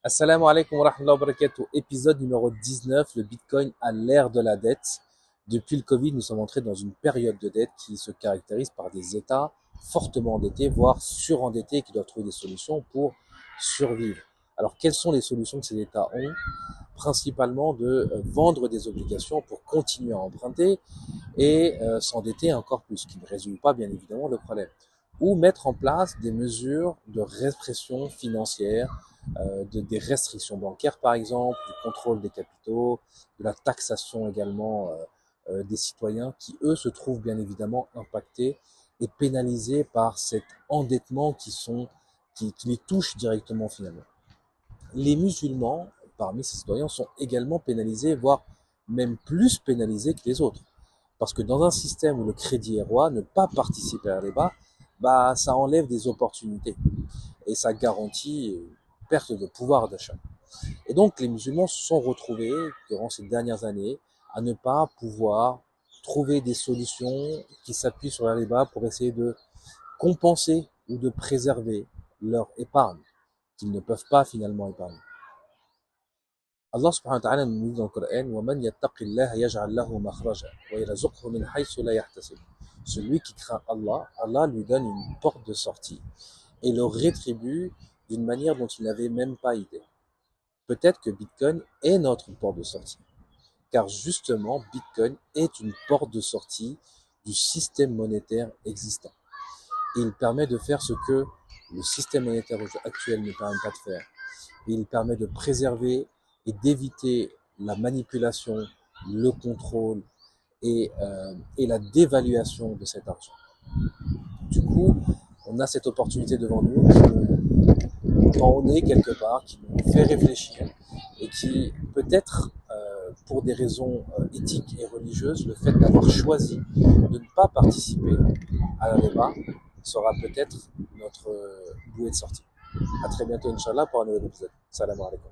Assalamu alaikum wa rahmatullahi wa barakatuh. Épisode numéro 19, le Bitcoin à l'ère de la dette. Depuis le Covid, nous sommes entrés dans une période de dette qui se caractérise par des États fortement endettés, voire surendettés, qui doivent trouver des solutions pour survivre. Alors, quelles sont les solutions que ces États ont? Principalement de vendre des obligations pour continuer à emprunter et s'endetter encore plus, ce qui ne résout pas bien évidemment le problème. Ou mettre en place des mesures de répression financière, des restrictions bancaires par exemple, du contrôle des capitaux, de la taxation également des citoyens qui eux se trouvent bien évidemment impactés et pénalisés par cet endettement qui les touche directement finalement. Les musulmans, parmi ces citoyens, sont également pénalisés, voire même plus pénalisés que les autres. Parce que dans un système où le crédit est roi, ne pas participer à débat, ça enlève des opportunités et ça garantit une perte de pouvoir d'achat. Et donc, les musulmans se sont retrouvés, durant ces dernières années, à ne pas pouvoir trouver des solutions qui s'appuient sur la débat pour essayer de compenser ou de préserver leur épargne, qu'ils ne peuvent pas finalement épargner. Allah subhanahu wa ta'ala nous dit dans le Coran وَمَنْ يَتَّقِ اللَّهَ يَجْعَلْ لَهُ مَخْرَجًا وَيَرْزُقْهُ مِنْ حَيْثُ لَا يَحْتَسِبُ. Celui qui craint Allah, Allah lui donne une porte de sortie et le rétribue d'une manière dont il n'avait même pas idée. Peut-être que Bitcoin est notre porte de sortie, car justement Bitcoin est une porte de sortie du système monétaire existant. Et il permet de faire ce que le système monétaire actuel ne permet pas de faire. Et il permet de préserver et d'éviter la manipulation, le contrôle et la dévaluation de cet argent. Du coup, on a cette opportunité devant nous quand on est quelque part, qui nous fait réfléchir et qui peut-être pour des raisons éthiques et religieuses, le fait d'avoir choisi de ne pas participer à la débat sera peut-être notre bouée de sortie. À très bientôt, Inch'Allah, pour un nouvel épisode. Salam alaikum.